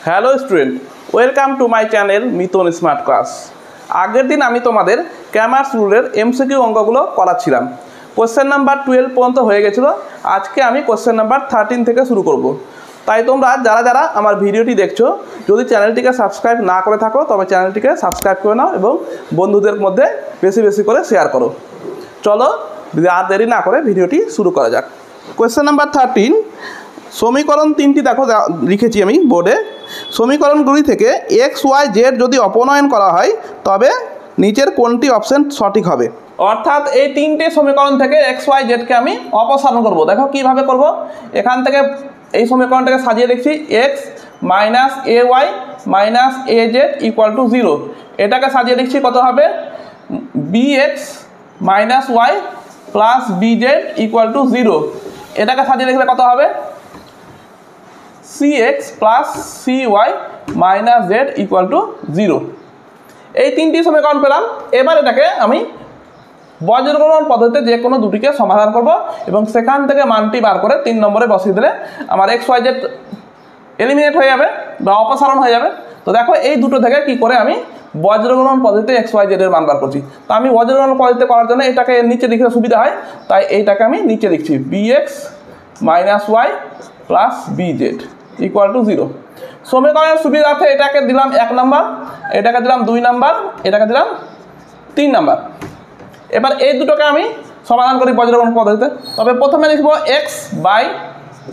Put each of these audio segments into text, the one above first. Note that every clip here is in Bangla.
Hello student, welcome to my channel Mitan smart class. আগের দিন আমি তোমাদের ক্যামার্স রুলের এমসিকিউ অঙ্কগুলো করাচ্ছিলাম। কোশ্চেন নাম্বার 12 পর্যন্ত হয়ে গেছিলো। আজকে আমি কোশ্চেন নাম্বার 13 থেকে শুরু করব। তাই তোমরা যারা যারা আমার ভিডিওটি দেখছো, যদি চ্যানেলটিকে সাবস্ক্রাইব না করে থাকো তবে চ্যানেলটিকে সাবস্ক্রাইব করে নাও এবং বন্ধুদের মধ্যে বেশি বেশি করে শেয়ার করো। চলো আর দেরি না করে ভিডিওটি শুরু করা যাক। কোশ্চেন নাম্বার 13, সমীকরণ 3টি দেখো লিখেছি আমি বোর্ডে। সমীকরণগুলি থেকে এক্স ওয়াই জেড যদি অপনয়ন করা হয় তবে নিচের কোনটি অপশন সঠিক হবে। অর্থাৎ এই তিনটে সমীকরণ থেকে এক্স ওয়াই জেডকে আমি অপসারণ করব। দেখো কিভাবে করব। এখান থেকে এই সমীকরণটাকে সাজিয়ে লিখছি x minus a y minus a z equal to 0। এটাকে সাজিয়ে লিখছি কত হবে, b x minus y plus B z equal to 0। এটাকে সাজিয়ে লিখলে কত হবে, cx plus cy minus z equal to 0। এই তিনটি সমীকরণ পেলাম। এবার এটাকে আমি বজ্রগমন পদ্ধতিতে যে কোনো দুটিকে সমাধান করব এবং সেখান থেকে মানটি বার করে 3 নম্বরে বসিয়ে দিলে আমার এক্স ওয়াই জেড এলিমিনেট হয়ে যাবে বা অপসারণ হয়ে যাবে। তো দেখো এই দুটো থেকে কি করে আমি বজ্রগমন পদ্ধতিতে এক্স ওয়াই জেডের মান বার করছি। তো আমি বজ্রগমন পদ্ধতিতে করার জন্য এটাকে নিচে লিখতে সুবিধা হয়, তাই এইটাকে আমি নিচে লিখছি bx minus y plus B z equal to 0। সমীকরণের সুবিধার্থে এটাকে দিলাম 1 নাম্বার, এটাকে দিলাম 2 নাম্বার, এটাকে দিলাম 3 নাম্বার। এবার এই দুটোকে আমি সমাধান করি বজ্রগমন পদ্ধতিতে। তবে প্রথমে লিখব এক্স বাই,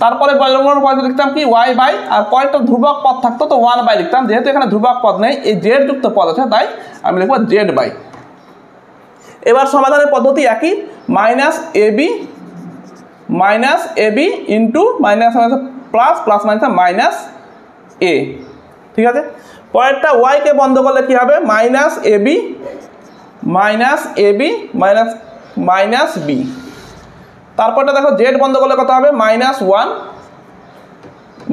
তারপরে বজ্রগমন পদ্ধতি লিখতাম কি ওয়াই বাই, আর কয়েকটা ধ্রুবক পদ থাকতো তো 1 বাই লিখতাম। যেহেতু এখানে ধ্রুবক পদ নেই, এই জেড যুক্ত পদ আছে, তাই আমি লিখব জেড বাই। এবার সমাধানের পদ্ধতি একই, minus A B into minus plus plus minus A. ঠিক আছে, পরেরটা ওয়াইকে বন্ধ করলে কি হবে, minus A B minus B. তারপরটা দেখো জেড বন্ধ করলে কত হবে, -1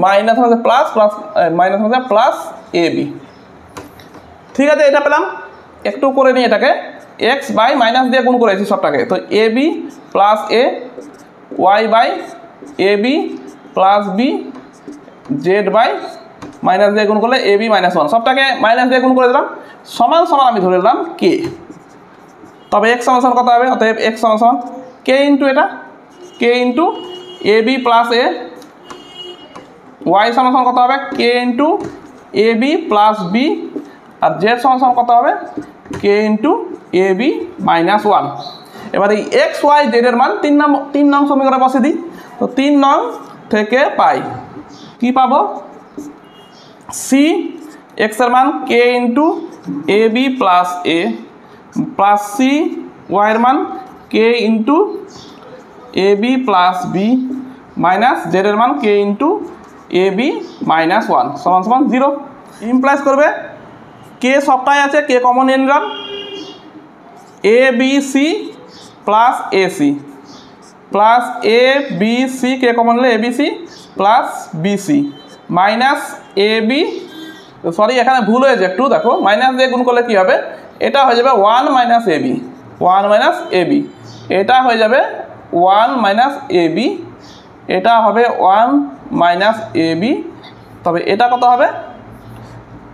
মাইনাস প্লাস প্লাস প্লাস এ বি। ঠিক আছে, এটা পেলাম। একটু করে নিই এটাকে, এক্স বাই মাইনাস দিয়ে গুণ করেছি সবটাকে, তো A B plus A, Y by A B plus B, Z by minus দিয়ে গুণ করলে এ বি -1, সবটাকে মাইনাস দিয়ে গুণ করে দিলাম। সমান সমান আমি ধরে নিলাম কে। তবে এক্স সমান কত হবে, অতএব এক্স সমান কে ইন্টু এটা, কে into A B plus A, Y সমান কত হবে কে ইন্টু এ বি প্লাস বি, আর জেড সমান কত হবে কে ইন্টু এ বি -1। এবার এই এক্স ওয়াই জেডের মান 3 নং সমীকরণে বসে দিই। তো 3 নং থেকে পাই কি পাবো, সি এক্সের মান কে ইন্টু এ বি প্লাস এ প্লাস সি ওয়াইয়ের মান কে ইন্টু এ বি প্লাস বি মাইনাস জেডের মান কে ইন্টু এ বি -1 সমান 0। ইমপ্লাইজ করবে কে সবটাই আছে, কে কমন নিয়ে নিলাম, A B C plus A C plus A B C, K common নিলে A B C plus B C minus A B, sorry এখানে ভুল হয়েছে একটু, দেখো মাইনাস দিয়ে গুণ করলে কী হবে, এটা হয়ে যাবে 1 minus A B, 1 minus A B, এটা হয়ে যাবে 1 মাইনাস এ বি, এটা হবে 1 মাইনাস এ বি। তবে এটা কত হবে,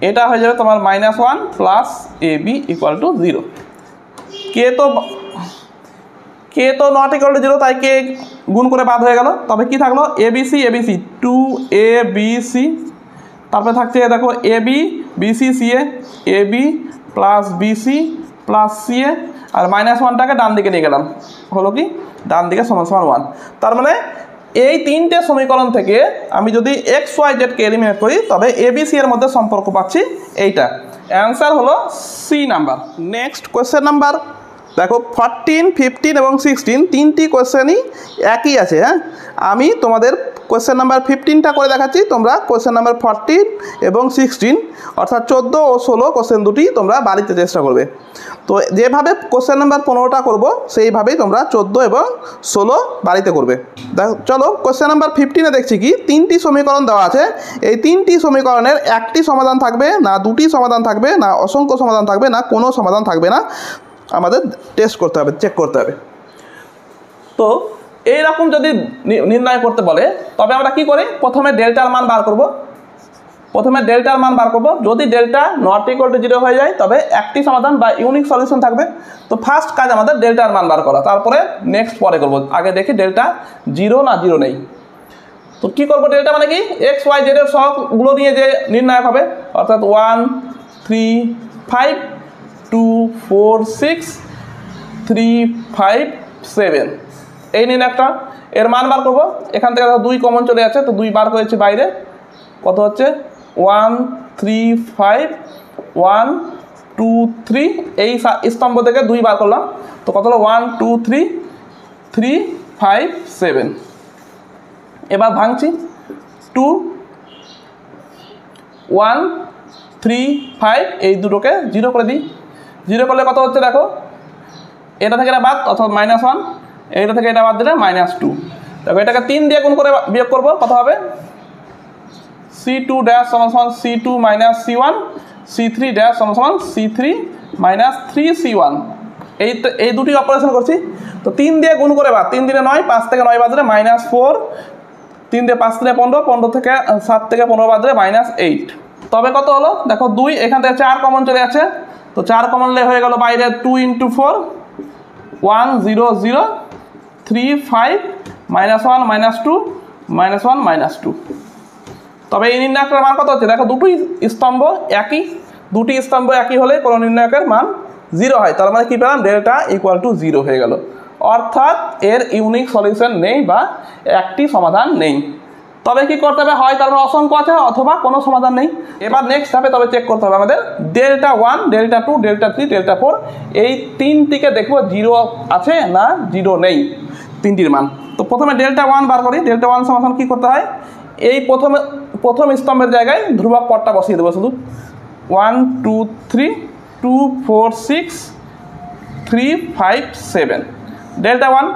এটা হয়ে যাবে তোমার -1 plus A b equal to 0। K তো নট ইকুয়াল টু 0, তাই কে গুণ করে বাদ হয়ে গেল। তবে কি থাকলো, এবিসি 2 এ বি সি, তারপরে থাকছে দেখো A B B C C A B plus B C plus C A, আর -1টাকে ডান দিকে নিয়ে গেলাম, হলো কি ডান দিকে সমান 1। তার মানে এই তিনটে সমীকরণ থেকে আমি যদি এক্স ওয়াই জেডকে এলিমিনেট করি তবে এবিসি এর মধ্যে সম্পর্ক পাচ্ছি এইটা। অ্যান্সার হলো C number. Next question number দেখো 14, 15 এবং 16 তিনটি কোয়েশ্চেনই একই আছে। হ্যাঁ, আমি তোমাদের কোয়েশ্চেন নাম্বার 15টা করে দেখাচ্ছি, তোমরা কোয়েশ্চেন নাম্বার 14 এবং 16 অর্থাৎ 14 ও 16 কোয়েশ্চেন দুটি তোমরা বাড়িতে চেষ্টা করবে। তো যেভাবে কোয়েশ্চেন নাম্বার 15টা করবো সেইভাবেই তোমরা 14 এবং 16 বাড়িতে করবে। দেখো চলো কোয়েশ্চেন নাম্বার 15-এ দেখছি কি, 3টি সমীকরণ দেওয়া আছে। এই 3টি সমীকরণের একটি সমাধান থাকবে না, দুটি সমাধান থাকবে না, অসংখ্য সমাধান থাকবে না, কোনো সমাধান থাকবে না, আমাদের টেস্ট করতে হবে, চেক করতে হবে। তো এইরকম যদি নির্ণয় করতে বলে তবে আমরা কি করি, প্রথমে ডেল্টার মান বার করব। প্রথমে ডেল্টার মান বার করবো। যদি ডেল্টা নট ইকুয়াল টু 0 হয়ে যায় তবে একটি সমাধান বা ইউনিক সলিউশন থাকবে। তো ফার্স্ট কাজ আমাদের ডেল্টার মান বার করা, তারপরে নেক্সট পরে করবো। আগে দেখি ডেল্টা 0 না 0 নেই। তো কী করবো, ডেল্টা মানে কি এক্স ওয়াই জেড এর সহগগুলো নিয়ে যে নির্ণায়ক হবে, অর্থাৎ 1 3 5 2 4 6 3 5 7 এই নির্ণায়কটা, এর মান বার করবো। এখান থেকে 2 কমন চলে যাচ্ছে, তো 2 বার করেছি বাইরে, কত হচ্ছে 1 3 5 1 2 3, এই স্তম্ভ থেকে 2 বার করলাম, তো কত হলো 1 2 3 3 5 7। এবার ভাঙছি, 2 1 3 5 এই দুটোকে 0 করে দিই। 0 করলে কত হচ্ছে দেখো, এটা থেকে এটা বাদ অর্থাৎ -1, এইটা থেকে এটা বাদ দিলে -2। দেখো এটাকে 3 দিয়ে গুণ করে বিয়োগ করবো, কত হবে C2 ড্যাশ সমান C2 minus C1, C3 dash সমান C3 মাইনাস 3C1। এই দুটি অপারেশন করছি, তো 3 দিয়ে গুণ করে বাদ, 3 দিনে 9, 5 থেকে 9 বাদ দিলে -4, 3 দিয়ে 5 থেকে 15, 15 থেকে 7 থেকে 15 বাদ দিলে -8। তবে কত হলো দেখো 2, এখান থেকে 4 কমন চলে যাচ্ছে, তো 4 কমন নিলে হয়ে গেল বাইরে 2 × 4 1 0 0 3 5 -1 -2 -1 -2। তবে এই নির্ণায়কের মান কত হচ্ছে দেখো, দুটি স্তম্ভ একই হলে কোনো নির্ণায়কের মান 0 হয়, তার মানে কি পেলাম ডেল্টা ইকুয়াল টু 0 হয়ে গেল, অর্থাৎ এর ইউনিক সলিউশন নেই বা একটি সমাধান নেই। তবে কি করতে হবে, হয় তার মানে অসংখ্য আছে অথবা কোনো সমাধান নেই। এবার নেক্সট ধাপে তবে চেক করতে হবে আমাদের ডেল্টা 1 ডেল্টা 2 ডেল্টা 3 ডেল্টা 4 এই তিনটিকে দেখবো 0 আছে না 0 নেই, তিনটির মান। তো প্রথমে ডেল্টা 1 বার করি। ডেল্টা 1 সমাধান কী করতে হয়, এই প্রথম স্তম্ভের জায়গায় ধ্রুবক পদটা বসিয়ে দেবো শুধু, 1 2 3 2 4 6 3 5 7। ডেল্টা 1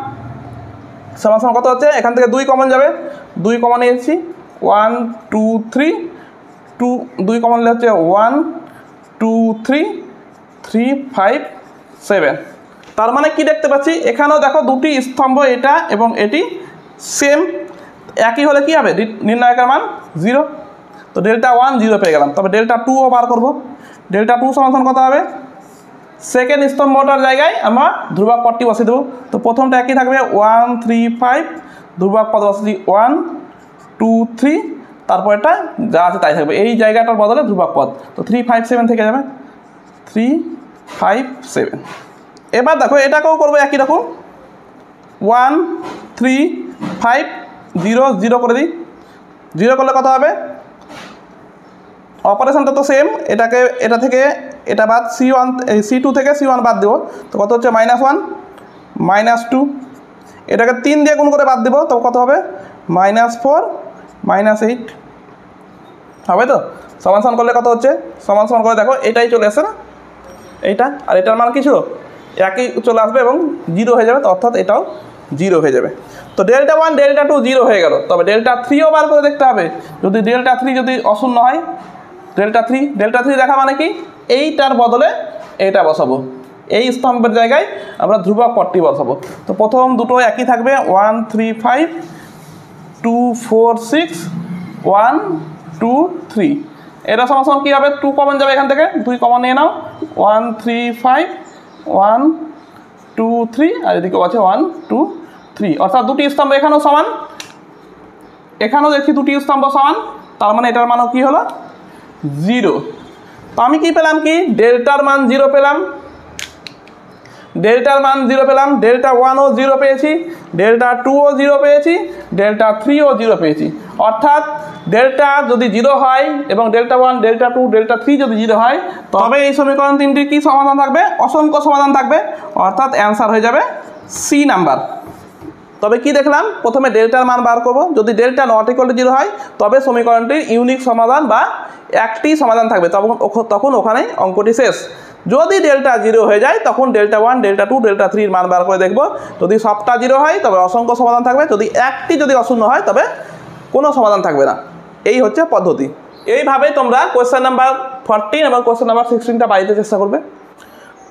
সমান কত হচ্ছে, এখান থেকে 2 কমন যাবে, 2 কমন নিয়েছি, 1 2 3 2 কমন নিলে হচ্ছে 1 2 3 3 5 7। তার মানে কি দেখতে পাচ্ছি, এখানেও দেখো দুটি স্তম্ভ, এটা এবং এটি সেম একই হলে কি হবে, নির্ণায়কের মান 0। তো ডেল্টা 1 0 পেয়ে গেলাম। তবে ডেল্টা 2ও বার করবো। ডেল্টা 2 সমান কত হবে, সেকেন্ড স্তম্ভটার জায়গায় আমরা ধ্রুবক পদটি বসিয়ে দেবো। তো প্রথমটা একই থাকবে 1 3 5, ধ্রুবক পদ বসিয়ে 1 2 3, তারপর এটা যা আছে তাই থাকবে, এই জায়গাটার বদলে ধ্রুবক পদ, তো 3 5 7 থেকে যাবে 3 5 7। এবার দেখো এটাকেও করবো একই রকম, 1 3 5 0 0 করে দিই। 0 করলে কত হবে, অপারেশনটা তো সেম, এটা থেকে এটা বাদ, C2 থেকে C1 বাদ দেবো, তো কত হচ্ছে -1 -2। এটাকে 3 দিয়ে গুণ করে বাদ দেবো, তো কত হবে -4 -8 হবে। তো সমান করলে কত হচ্ছে, সমান করে দেখো এটাই চলে আসে না, এইটা আর এটার মান কি ছিল, একই চলে আসবে এবং 0 হয়ে যাবে, তো অর্থাৎ এটাও 0 হয়ে যাবে। তো ডেল্টা 1 ডেল্টা 2 0 হয়ে গেল। তবে ডেল্টা 3ও বার করে দেখতে হবে, যদি ডেল্টা 3 যদি অশূন্য হয়, ডেল্টা 3 দেখা মানে কি, এইটার বদলে এটা বসাবো, এই স্তম্ভের জায়গায় আমরা ধ্রুবক পদটি বসাবো। তো প্রথম দুটো একই থাকবে, 1 3 5 2 4 6 1 2 3। এটা সমান কী হবে, 2 কমন যাবে এখান থেকে, 2 কমন নিয়ে নাও, 1 3 5 1 2 3, আর এদিকেও আছে 1 2 3, অর্থাৎ দুটি স্তম্ভ এখানেও সমান, এখানেও দেখি দুটি স্তম্ভ সমান, তার মানে এটার মানও কি হলো 0। তো আমি কি পেলাম, কি ডেল্টার মান 0 পেলাম, ডেল্টা 1ও 0 পেয়েছি, ডেল্টা 2ও 0 পেয়েছি, ডেল্টা 3ও 0 পেয়েছি। অর্থাৎ ডেল্টা যদি 0 হয় এবং ডেল্টা 1 ডেল্টা 2 ডেল্টা 3 যদি 0 হয়, তবে এই সমীকরণ তিনটির কি সমাধান থাকবে, অসংখ্য সমাধান থাকবে, অর্থাৎ অ্যান্সার হয়ে যাবে সি নাম্বার। তবে কি দেখলাম, প্রথমে ডেল্টার মান বার করব, যদি ডেল্টা নট ইকুয়াল টু 0 হয় তবে সমীকরণটির ইউনিক সমাধান বা একটি সমাধান থাকবে, তখন ওখানে অঙ্কটি শেষ। যদি ডেল্টা 0 হয়ে যায় তখন ডেল্টা 1 ডেল্টা 2 ডেল্টা 3 মান বার করে দেখব, যদি সবটা 0 হয় তবে অসংখ্য সমাধান থাকবে, যদি একটি যদি অশূন্য হয় তবে কোনো সমাধান থাকবে না। এই হচ্ছে পদ্ধতি। এইভাবেই তোমরা কোয়েশ্চেন নাম্বার 14 এবং কোয়েশ্চেন নাম্বার 16টা বাড়িতে চেষ্টা করবে।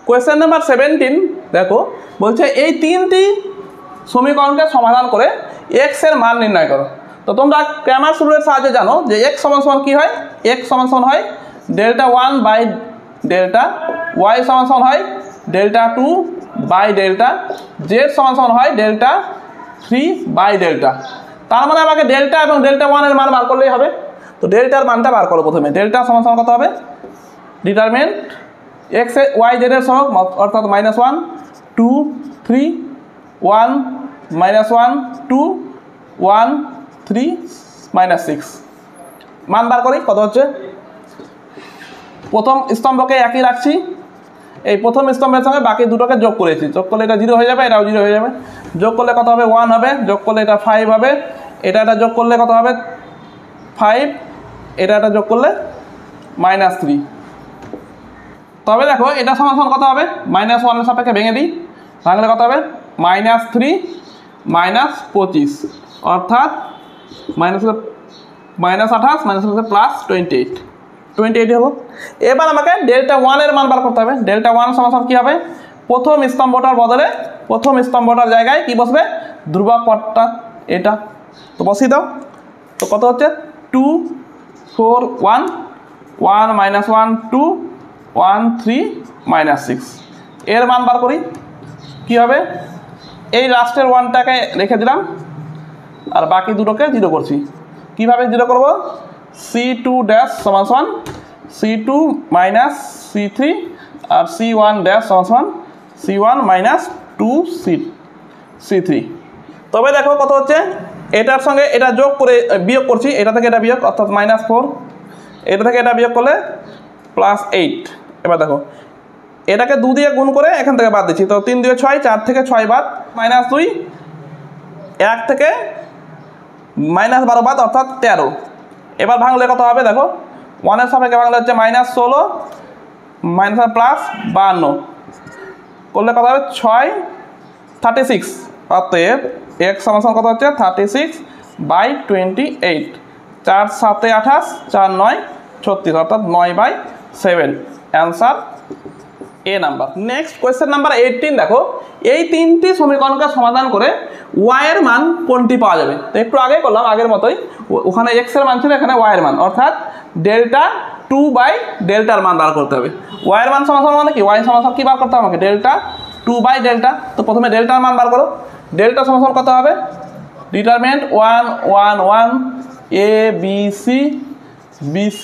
কোয়েশ্চেন নাম্বার 17 দেখো, বলছে এই তিনটি সমীকরণকে সমাধান করে x এর মান নির্ণয় করো। তো তোমরা ক্র্যামারস রুলের সাহায্যে জানো যে x সমান সমান কি হয়, x সমান সমান হয় ডেল্টা 1 বাই ডেল্টা, y সমান সমান হয় ডেল্টা 2 বাই ডেল্টা, z সমান সমান হয় ডেল্টা 3 বাই ডেল্টা। তার মানে আমাকে ডেল্টা এবং ডেল্টা 1 এর মান বার করলেই হবে। তো ডেল্টার মানটা বার করো প্রথমে। ডেল্টা সমান সমান কত হবে, ডিটারমিনেন্ট x y z এর সহগ অর্থাৎ -1 2 3 1 -1 2 1 3 -6। মান বার করি কত হচ্ছে। প্রথম স্তম্ভকে একই রাখছি, এই প্রথম স্তম্ভের সঙ্গে বাকি দুটোকে যোগ করেছি, যোগ করলে এটা 0 হয়ে যাবে, এটাও 0 হয়ে যাবে। যোগ করলে কত হবে 1 হবে, যোগ করলে এটা 5 হবে, এটা যোগ করলে কত হবে 5, এটা যোগ করলে -3। তবে দেখো এটা সমান কত হবে, -1 এর সাপেক্ষে ভেঙে দিই, ভাঙলে কত হবে -3 -25 অর্থাৎ -28 28 হলো। এবার আমাকে ডেল্টা 1 এর মান বার করতে হবে। ডেল্টা 1 সমান কি হবে, প্রথম স্তম্ভটার বদলে প্রথম স্তম্ভটার জায়গায় কি বসবে, ধ্রুবক পদটা এটা, তো বসিয়ে দাও। তো কত হচ্ছে 2 4 1 1 -1 2 1 3 -6। এর মান বার করি কি হবে, এই লাস্টের 1টাকে রেখে দিলাম আর বাকি দুটোকে 0 করছি। কিভাবে 0 করব, C2 ড্যাশ সমান সমান C2 মাইনাস C3 আর C1 ড্যাশ সমান সমান C1 মাইনাস 2C3। তবে দেখো কত হচ্ছে, এটার সঙ্গে এটা যোগ করে বিয়োগ করছি, এটা থেকে এটা বিয়োগ অর্থাৎ -4, এটা থেকে এটা বিয়োগ করলে +8। এবার দেখো এটাকে 2 দিয়ে গুণ করে এখান থেকে বাদ দিচ্ছি, তো 3 2 6, 4 থেকে 6 বাদ, -2 1 থেকে -12 বাদ অর্থাৎ 13। এবার ভাঙলে কত হবে দেখো, 1 এর সাপেক্ষে ভাঙলে হচ্ছে -16 +52 করলে কত হবে 6 36, অতএব x সমান কত হচ্ছে 36/28, 4 7 28 4 9 36 অর্থাৎ 9/7। অ্যান্সার এ নাম্বার। নেক্সট কোয়েশ্চেন নাম্বার 18 দেখো, এই তিনটি সমীকরণকে সমাধান করে y এর মান কোনটি পাওয়া যাবে। তো একটু আগে করলাম আগের মতোই, ওখানে x এর মান ছিল, এখানে y এর মান, অর্থাৎ ডেল্টা 2/ডেল্টার মান বার করতে হবে। y এর মান সমান মানে কি, y সমান কি বার করতে হবে আমাকে, ডেল্টা 2/ডেল্টা। তো প্রথমে ডেল্টার মান বার করো। ডেল্টা সমান কত হবে, determinant 1 1 1 a b c b c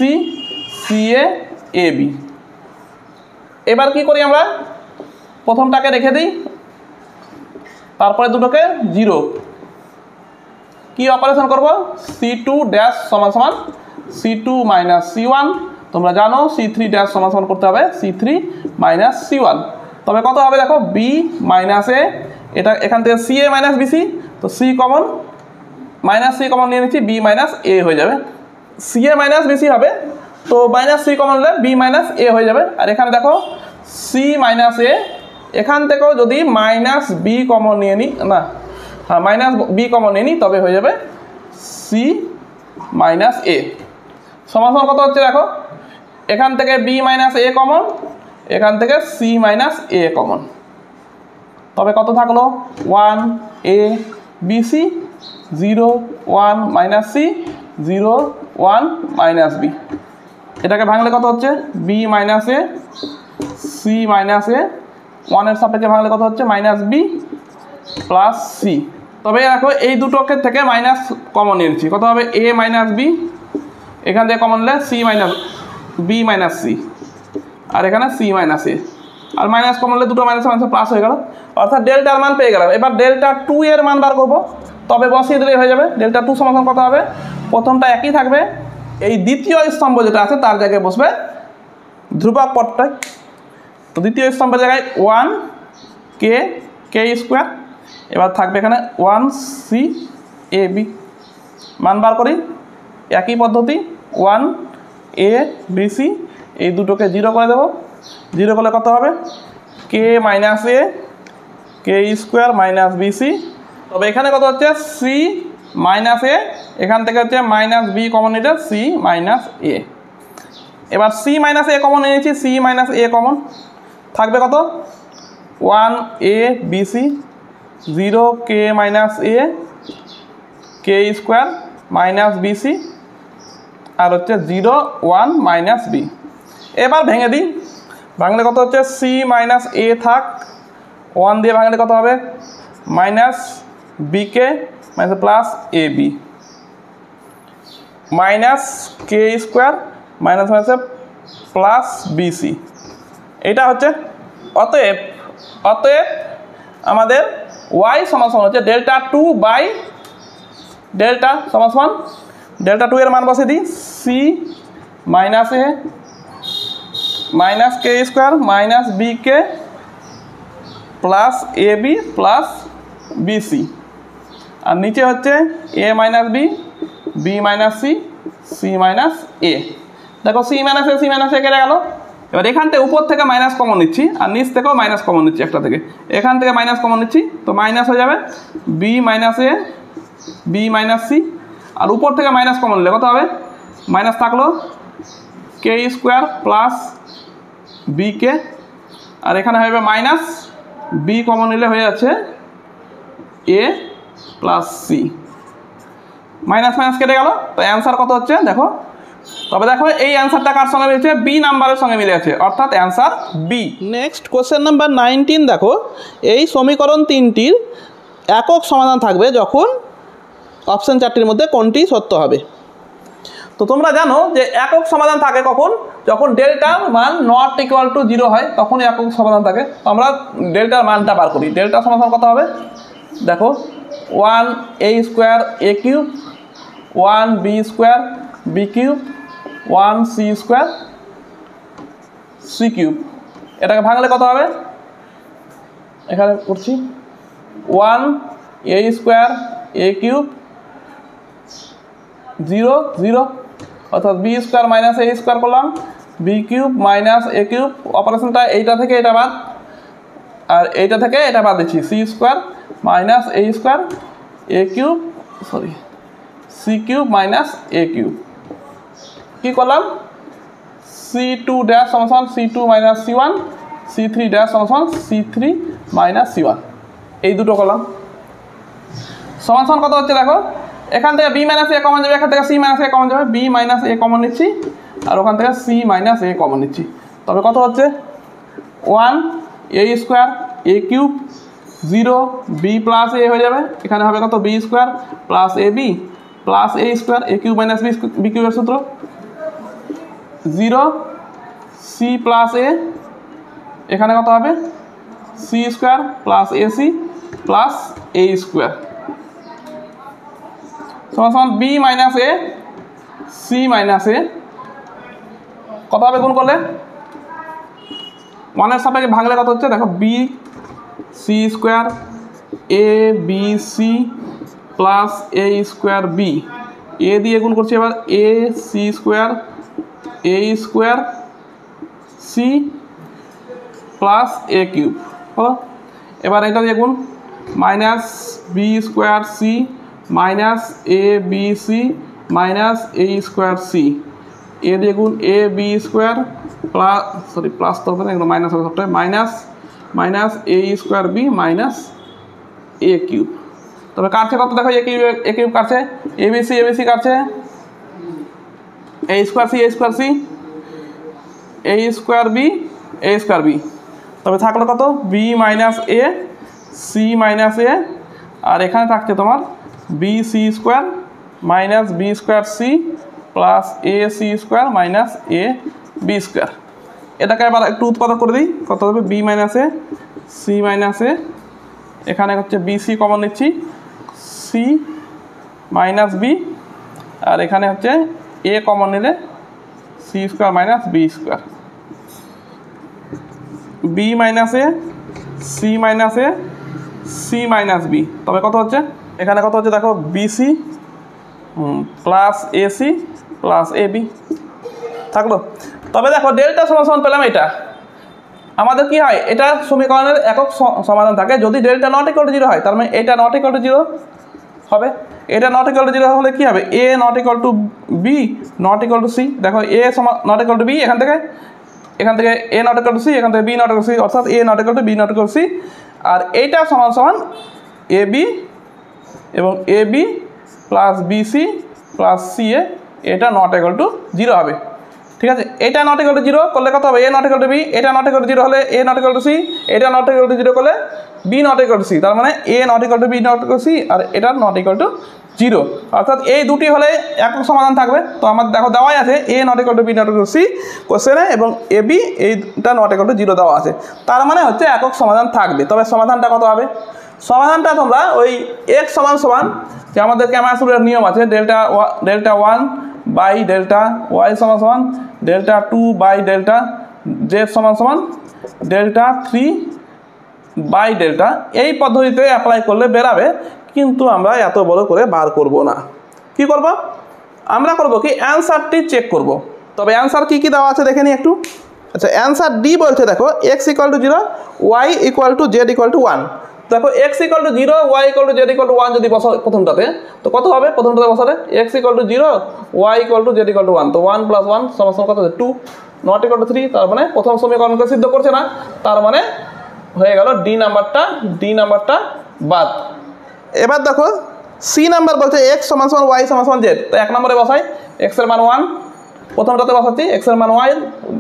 c a a b। এবার কি করি আমরা, প্রথমটাকে রেখে দিই, তারপরে দুটোকে 0, কি অপারেশন করব, C2 ড্যাশ সমান সমান C2 মাইনাস C1, তোমরা জানো C3 ড্যাশ সমান সমান করতে হবে C3 মাইনাস C1। তবে কত হবে দেখো, B মাইনাস A, এটা এখান থেকে CA মাইনাস BC, তো C common, minus C common নিয়ে নিচ্ছি, B মাইনাস A হয়ে যাবে, CA মাইনাস BC হবে, তো মাইনাস C কমন নিলে B মাইনাস A হয়ে যাবে। আর এখানে দেখো C মাইনাস A, এখান থেকেও যদি মাইনাস B কমন নিয়ে নিই, না হ্যাঁ মাইনাস B কমন নিয়ে নিই, তবে হয়ে যাবে C মাইনাস A। সমান কত হচ্ছে দেখো, এখান থেকে B মাইনাস A কমন, এখান থেকে C মাইনাস A কমন, তবে কত থাকলো 1 A B C 0 1 minus C 0 1 minus B। এটাকে ভাঙলে কত হচ্ছে B minus A C minus A, 1 এর সাপেক্ষে ভাঙলে কত হচ্ছে -B প্লাস C। তবে দেখো এই দুটোকে থেকে মাইনাস কমন নিয়েছি, কত হবে A মাইনাস B, এখান থেকে কমন নিলে C minus B minus C, আর এখানে C মাইনাস A, আর মাইনাস কমন নিলে দুটো মাইনাস মাইনাস প্লাস হয়ে গেল, অর্থাৎ ডেল্টার মান পেয়ে গেলাম। এবার ডেল্টা 2 এর মান বার করবো, তবে বসিয়ে দিলেই হয়ে যাবে। ডেল্টা 2 সমান কত হবে, প্রথমটা একই থাকবে, এই দ্বিতীয় স্তম্ভ যেটা আছে তার জায়গায় বসবে ধ্রুবক পদটাই। তো দ্বিতীয় স্তম্ভের জায়গায় 1 k স্কোয়ার, এবার থাকবে এখানে 1 c a b। মান বার করি একই পদ্ধতি, 1 a b c, এই দুটোকে 0 করে দেবো, 0 করলে কত হবে k minus a k square minus b c. তবে এখানে কত হচ্ছে c মাইনাস a, এখান থেকে হচ্ছে মাইনাস b কমন নিতে c মাইনাস a। এবার c মাইনাস a কমন নিয়েছি, c মাইনাস a কমন থাকবে কত 1 a b c 0 k minus a k square minus B C আর হচ্ছে 0 1 মাইনাস বি। এবার ভেঙে দিই, ভাঙলে কত হচ্ছে সি মাইনাস এ থাক 1 দিয়ে ভাঙলে কত হবে মাইনাস বিকে মাইনাস প্লাস এ B minus K square minus মাইনাসে প্লাস বিসি। এটা হচ্ছে অতএব আমাদের ওয়াই সমান হচ্ছে ডেল্টা 2 বাই ডেল্টা সমান ডেল্টা 2 এর মান বসে দিই C minus A minus K square minus B K plus A B plus B C আর নিচে হচ্ছে A minus B B minus C C minus A. দেখো সি মাইনাস এ কেটে গেল। এবার এখান থেকে উপর থেকে মাইনাস কমন নিচ্ছি আর নিচ থেকেও মাইনাস কমন নিচ্ছি, একটা থেকে এখান থেকে মাইনাস কমন নিচ্ছি তো মাইনাস হয়ে যাবে B minus A B minus C আর উপর থেকে মাইনাস কমন নিলে কত হবে মাইনাস থাকলো কে স্কোয়ার প্লাস বি কে আর এখানে হয়ে যাবে মাইনাস বি কমন নিলে হয়ে যাচ্ছে এ প্লাস সি মাইনাস মাইনাস কেটে গেল। তো অ্যান্সার কত হচ্ছে দেখো, তবে দেখো এই অ্যান্সারটা কার সঙ্গে মিলেছে বি নাম্বারের সঙ্গে মিলে আছে অর্থাৎ answer b. Next question number 19 দেখো, এই সমীকরণ তিনটির একক সমাধান থাকবে যখন অপশন চারটির মধ্যে কোনটি সত্য হবে। তো তোমরা জানো যে একক সমাধান থাকে কখন, যখন ডেল্টার মান নট ইকুয়াল টু 0 হয় তখনই একক সমাধান থাকে। তো আমরা ডেল্টার মানটা বার করি। ডেল্টা সমাধান কত হবে দেখো 1 a square a cube 1 b square b cube 1 c square c cube. এটাকে ভাঙলে কত হবে এখানে করছি 1 a স্কোয়ার a কিউব 0 0 অর্থাৎ B square minus A square করলাম B cube minus A cube অপারেশনটা এইটা থেকে এটা বাদ আর এইটা থেকে এটা বাদ দিচ্ছি C square minus A square A cube sorry C cube minus A cube. কী করলাম সি টু ড্যাশ সমান C two minus C one C three dash সমান C three minus C one এই দুটো করলাম। সমান কত হচ্ছে দেখো, এখান থেকে বি মাইনাস এ কমন যাবে, এখান থেকে সি মাইনাস এ কমন যাবে, বি মাইনাস এ কমন নিচ্ছি আর ওখান থেকে সি মাইনাস এ কমন নিচ্ছি। তবে কত হচ্ছে 1 a square A cube 0 B plus A হয়ে যাবে, এখানে হবে কত B square plus A B plus A square A cube minus B কিউবের সূত্র 0 সি প্লাস এ এখানে কত হবে C square plus A C plus A square সমান B minus A C minus A কত হবে গুণ করলে 1 এর সাপেক্ষে ভাঙলে কত হচ্ছে দেখো B C square A B C plus A square B A দিয়ে গুণ করছি এবার A C square A square C plus A cube হলো। এবার এটা দিয়ে গুণ minus B square C minus A B C minus A square C A দিয়ে গুণ A B square plus sorry plus তো হবে না এগুলো মাইনাস হবে সবটাই minus minus A square B minus A cube. তবে কাটছে কত দেখো এ কিউব কাটছে এ বি সি কাটছে A square C A square B তবে থাকলো কত B minus A C minus A আর এখানে থাকছে তোমার B C square minus B square C plus A C square minus A B square. এটাকে এবার একটু উৎপাদক করে দিই কত হবে B minus A C minus A এখানে হচ্ছে বি সি কমন নিচ্ছি সি মাইনাস বি আর এখানে হচ্ছে এ কমন নিলে C square minus B square B minus A C minus A C minus b. তবে কত হচ্ছে এখানে কত হচ্ছে দেখো বিসি প্লাস এসি প্লাস এ বি থাকলো। তবে দেখো ডেল্টা সমান পেলাম এটা আমাদের কি হয় এটা সমীকরণের একক সমাধান থাকে যদি ডেল্টা নট ইকুয়াল টু 0 হয় তার মানে এটা নট ইকুয়াল টু 0 হবে। এটা নট ইকুয়াল টু 0 হলে কি হবে A not equal to B not equal to C. দেখো A not equal to B এখান থেকে A not equal to C এখান থেকে B not equal to C অর্থাৎ A not equal to B not equal to C আর এইটা সমান এ বি এবং A B plus B C plus C A, এটা নট ইকুয়াল টু 0 হবে। ঠিক আছে, এটা নট ইকুয়াল টু 0 করলে কত হবে? A not equal to B, এটা নট ইকুয়াল টু 0 হলে A not equal to C, এটা নট ইকুয়াল টু 0 করলে B not equal to C, তার মানে A not equal to B not equal to C, আর এটা নট ইকুয়াল টু 0। অর্থাৎ এই দুটি হলে একক সমাধান থাকবে। তো আমার দেখো দেওয়াই আছে A not equal to B not equal to C কোশ্চেনে, এবং এ বি এইটা নট ইকুয়াল টু 0 দেওয়া আছে, তার মানে হচ্ছে একক সমাধান থাকবে। তবে সমাধানটা কত হবে? সমাধানটা তোমরা ওই এক্স সমান সমান, যে আমাদের ক্যামাসুরের নিয়ম আছে, ডেল্টা 1 বাই ডেল্টা ওয়াই সমান সমান ডেল্টা 2 বাই ডেল্টা জেড সমান সমান ডেল্টা 3 বাই ডেল্টা, এই পদ্ধতিতে অ্যাপ্লাই করলে বেরাবে। কিন্তু আমরা এত বড় করে বার করব না। কি করব? আমরা করব কি, অ্যান্সারটি চেক করব। তবে অ্যান্সার কি কি দেওয়া আছে দেখে নিই একটু। আচ্ছা, অ্যান্সার ডি বলছে দেখো x equal to 0, y equal to z equal to 1। দেখো x equal to 0, y equal to z equal to 1 যদি বসাও প্রথমটাতে, তো কত হবে? প্রথমটাতে বসালে x equal to 0, y equal to z equal to 1, তো 1 + 1 সমান কত হবে? 2, নট ইকুয়াল টু 3, তার মানে প্রথম সমীকরণকে সিদ্ধ করছে না, তার মানে হয়ে গেল ডি নাম্বারটা বাদ। এবার দেখো সি নাম্বার বলছে এক্স সমান সমান ওয়াই সমান সমান জেড, তো 1 নম্বরে বসাই এক্স এর মান 1, প্রথমটাতে বসাচ্ছি এক্স এর মান ওয়াই,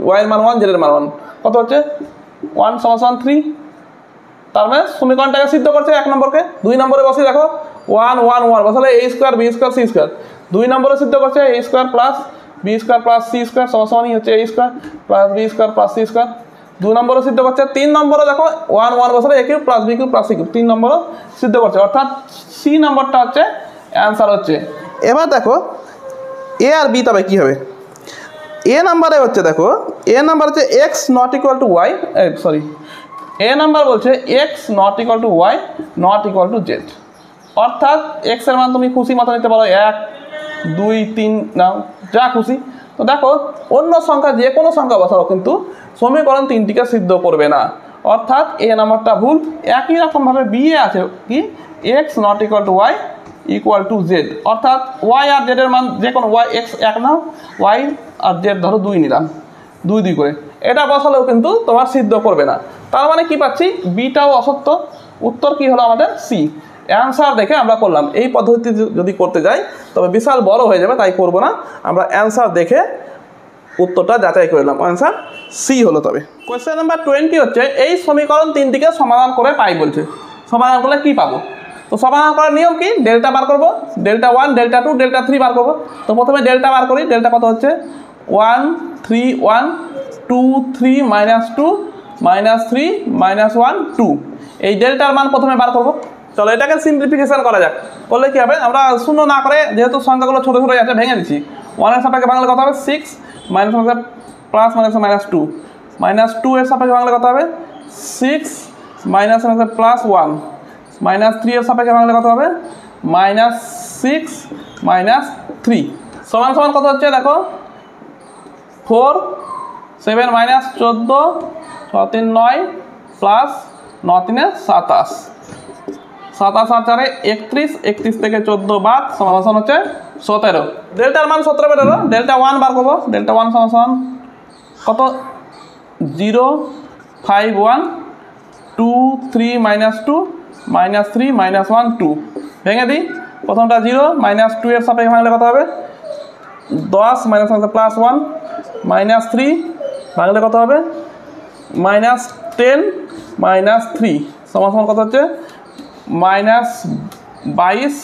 ওয়াই এর মান 1, জেড এর মান 1, কত হচ্ছে? 1 সমান সমান 3, তার মানে সমীকরণটাকে সিদ্ধ করছে 1 নম্বরকে। 2 নম্বরে বসে দেখো 1 1 1 বসালে a square B square C square, 2 নম্বরে সিদ্ধ করছে a square plus B square plus C square সমানই হচ্ছে a square plus B square plus C square. 2 নম্বরে সিদ্ধ করছে। 3 নম্বরে দেখো 1 1 বসালে a cube plus b cube plus c cube, 3 নম্বরে সিদ্ধ করছে, অর্থাৎ সি নম্বরটা হচ্ছে অ্যান্সার হচ্ছে। এবার দেখো এ আর বি, তবে কি হবে? এ নাম্বারে হচ্ছে দেখো, এ নাম্বার হচ্ছে X not equal to Y, sorry এ নাম্বার বলছে X not equal to Y not equal to Z, অর্থাৎ এক্স এর মান তুমি খুশি মতো নিতে পারো, 1 2 3 নাও, যা খুশি। তো দেখো অন্য সংখ্যা যে কোনো সংখ্যা বসাও কিন্তু সমীকরণ 3টিকে সিদ্ধ করবে না, অর্থাৎ এ নাম্বারটা ভুল। একই রকমভাবে বি এ আছে কি, x not equal to y equal to Z, অর্থাৎ ওয়াই আর জেডের মান যে কোনো, ওয়াই এক্স 1 নাও, ওয়াই আর জেড ধরো 2 নিলাম, 2 2 করে, এটা বসালেও কিন্তু তোমার সিদ্ধ করবে না। তার মানে কি পাচ্ছি? বিটাও অসত্য। উত্তর কি হলো আমাদের? সি। অ্যান্সার দেখে আমরা করলাম। এই পদ্ধতি যদি করতে যাই তবে বিশাল বড় হয়ে যাবে, তাই করব না। আমরা অ্যান্সার দেখে উত্তরটা যাচাই করলাম, অ্যান্সার সি হলো। তবে কোয়েশ্চেন নাম্বার 20 হচ্ছে এই সমীকরণ 3টিকে সমাধান করে পাই বলছে। সমাধান করলে কি পাবো? তো সমাধান করার নিয়ম কি? ডেল্টা বার করবো, ডেল্টা 1 ডেল্টা 2 ডেল্টা 3 বার করবো। তো প্রথমে ডেল্টা বার করি। ডেল্টা কত হচ্ছে? 1 3 1 2 3 -2 -3 -1 2, এই ডেল্টার মান প্রথমে বার করবো। চলো এটাকে সিম্পলিফিকেশন করা যাক। করলে কি হবে? আমরা শূন্য না করে, যেহেতু সংখ্যাগুলো ছোটো ছোটো আছে, ভেঙে দিচ্ছি। 1 এর সাপেক্ষে ভাঙলে কত হবে? 6 মাইনাস প্লাস -2, -2 এর সাপেক্ষে ভাঙলে কত হবে? 6 মাইনাস প্লাস 1, -3 এর সাপেক্ষে ভাঙলে কত হবে? -6 -3 সমান সমান কত হচ্ছে? দেখো 4 7 -14 6 3 9 প্লাস 9 3 27, 27 আর 4 31, 31 থেকে 14 বাদ, সমান হচ্ছে 17। ডেল্টার মান 17 বেরোলো। ডেল্টা 1 বার করবো। ডেল্টা 1 সমান কত? 0 5 1 2 3 -2 -3 -1 2, ভেঙে দিই। প্রথমটা 0 -2 এর সাপেক্ষে ভাঙলে কত হবে? 10 প্লাস 1 -3 ভাঙলে কত হবে? -10 -3 সমান কত হচ্ছে? -22,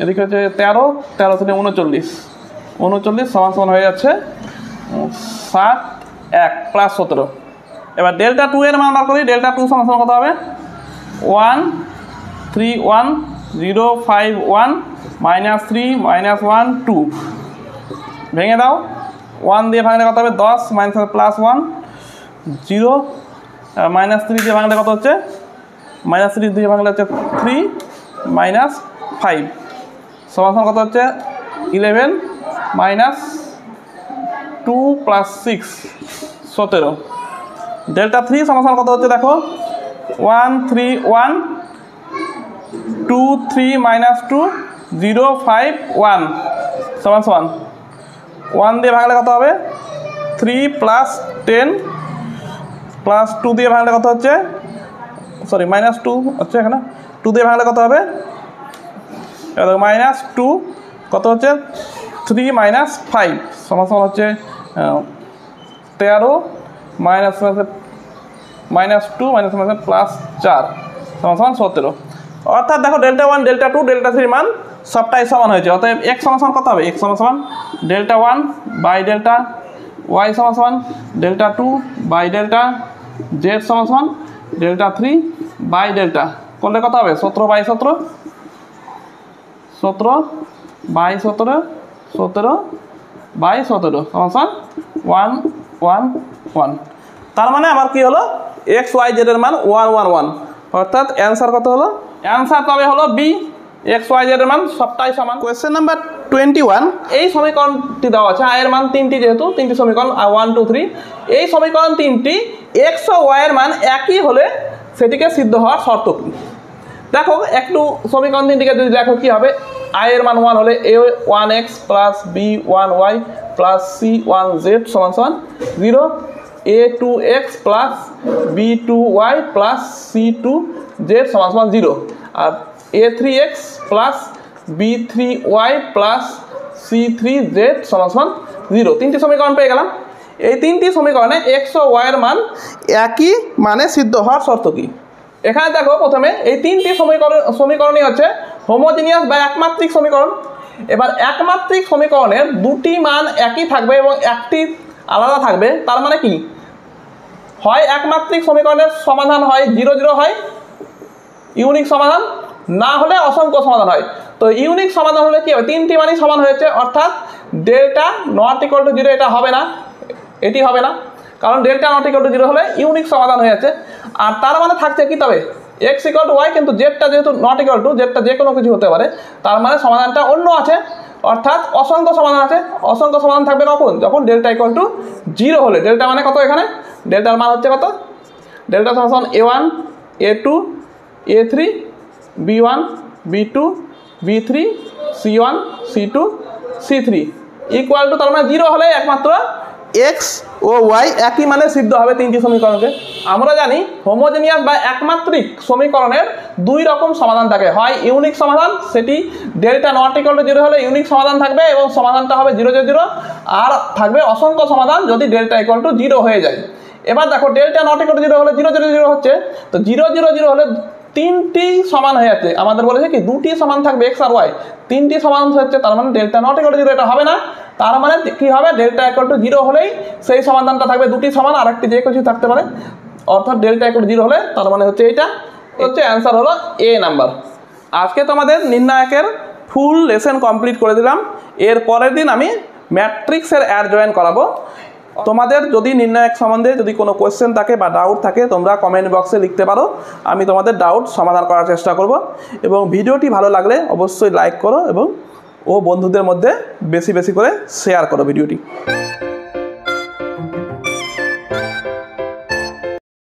এদিকে হচ্ছে 13 13 থেকে 39 39 সমান হয়ে যাচ্ছে 7 1 প্লাস 17। এবার ডেল্টা 2 এর মান বার করি। ডেল্টা 2 সমান কত হবে? 1 3 1 0 5 1 -3 -1 2, ভেঙে দাও। 1 দিয়ে ভাঙলে কত হবে? 10 প্লাস 1 0 -3 দিয়ে ভাঙলে কত হচ্ছে? -3 দিয়ে ভাঙলে হচ্ছে 3 -5 সমান কত হচ্ছে? 11 -2 প্লাস 6 17। ডেল্টা 3 সমান কত হচ্ছে? দেখো 1 3 1 2 3 -2 0 5 1 সমান 1 দিয়ে ভাঙলে কত হবে? 3 প্লাস 10 প্লাস 2 দিয়ে ভাঙলে কত হচ্ছে? সরি -2 হচ্ছে এখানে। 2 দিয়ে ভাঙলে কত হবে? -2 কত হচ্ছে 3 - 5 সমান সমান হচ্ছে 13 মাইনাস -2 মাইনাস +4 সমান সমান 17। অর্থাৎ দেখো ডেল্টা 1 ডেল্টা 2 ডেল্টা 3 মান সবটাই সমান হয়েছে। অতএব x সমান সমান কত হবে? x সমান সমান ডেল্টা 1 বাই ডেল্টা y সমান সমান ডেল্টা 2 বাই ডেল্টা z সমান সমান ডেল্টা 3 বাই ডেল্টা করলে কত হবে? 17 বাই 17 17 বাই 17 17 বাই 17 সমান সমান 1 1 1। তার মানে আমার কি হলো x y z এর মান 1 1 1, অর্থাৎ অ্যান্সার কত হলো? অ্যান্সার তবে হলো বি, x y z এর মান সবটাই সমান। কোয়েশ্চেন নাম্বার 21, এই সমীকরণটি দেওয়া আছে, এর মান তিনটি, যেহেতু তিনটি সমীকরণ 1 2 3, এই সমীকরণ তিনটি x ও y এর মান একই হলে সেটিকে সিদ্ধ হওয়ার শর্ত কি? দেখো একটু সমীকরণ তিনটিকে যদি দেখো কি হবে, i এর মান 1 হলে a1x plus b1y plus c1z সমান সমান 0, a2x plus b2y plus c2z সমান সমান 0, আর a3x plus b3y plus c3z সমান সমান 0। তিনটি সমীকরণ পেয়ে গেলাম। এই তিনটি সমীকরণে x ও y এর মান একই মানে সিদ্ধ হওয়ার শর্ত কি? এখানে দেখো প্রথমে এই তিনটি সমীকরণই হচ্ছে হোমোজিনিয়াস বা একমাত্রিক সমীকরণ। এবার একমাত্রিক সমীকরণের দুটি মান একই থাকবে এবং একটি আলাদা থাকবে। তার মানে কি? হয় একমাত্রিক সমীকরণের সমাধান হয় 0 0 হয়, ইউনিক সমাধান, না হলে অসংখ্য সমাধান হয়। তো ইউনিক সমাধান হলে কি হবে? তিনটি মানই সমান হয়েছে, অর্থাৎ ডেল্টা নট ইকুয়াল টু 0 এটা হবে না, এটি হবে না, কারণ ডেল্টা নট ইকুয়াল টু 0 হলে ইউনিক সমাধান হয়ে যাচ্ছে। আর তার মানে থাকছে কি তবে x ইকুয়াল টু y, কিন্তু জেডটা যেহেতু নট ইকুয়াল টু, জেডটা যে কোনো কিছু হতে পারে, তার মানে সমাধানটা অন্য আছে, অর্থাৎ অসংখ্য সমাধান আছে। অসংখ্য সমাধান থাকবে কখন? যখন ডেল্টা ইকুয়াল টু 0 হলে। ডেল্টা মানে কত? এখানে ডেল্টার মান হচ্ছে কত? ডেল্টা সমান a1 a2 a3 b1 b2 b3 c1 c2 c3 equal to, তার মানে 0 হলে একমাত্র x ও y একই মানে সিদ্ধ হবে তিনটি সমীকরণকে। আমরা জানি হোমোজেনিয়াস বা একমাত্রিক সমীকরণের দুই রকম সমাধান থাকে, হয় ইউনিক সমাধান, সেটি ডেল্টা নট ইকুয়াল টু 0 হলে ইউনিক সমাধান থাকবে এবং সমাধানটা হবে 0 0 0, আর থাকবে অসংখ্য সমাধান যদি ডেল্টা ইকুয়াল টু 0 হয়ে যায়। এবার দেখো ডেল্টা নট ইকুয়াল টু 0 হলে 0 0 0 হচ্ছে, তো 0 0 0 হলে তিনটি সমান হয়ে যাচ্ছে। আমাদের বলেছে কি দুটি সমান থাকবে x আর y, তিনটি সমান হচ্ছে, তার মানে ডেল্টা নট ইকুয়াল টু 0 এটা হবে না। তার মানে কি হবে? ডেল্টা ইকুয়াল টু 0 হলেই সেই সমাধানটা থাকবে দুটি সমান, আর একটি যে কিছু থাকতে পারে, অর্থাৎ ডেল্টা ইকুয়াল টু 0 হলে তার মানে হচ্ছে এইটা হচ্ছে অ্যান্সার হলো এ নাম্বার। আজকে তোমাদের নির্ণায়কের ফুল লেসন কমপ্লিট করে দিলাম। এর পরের দিন আমি ম্যাট্রিক্সের অ্যাড জয়েন করাবো। তোমাদের যদি নির্ণায়ক সম্বন্ধে যদি কোনো কোয়েশ্চেন থাকে বা ডাউট থাকে, তোমরা কমেন্ট বক্সে লিখতে পারো, আমি তোমাদের ডাউট সমাধান করার চেষ্টা করব। এবং ভিডিওটি ভালো লাগলে অবশ্যই লাইক করো এবং বন্ধুদের মধ্যে বেশি বেশি করে শেয়ার করো ভিডিওটি।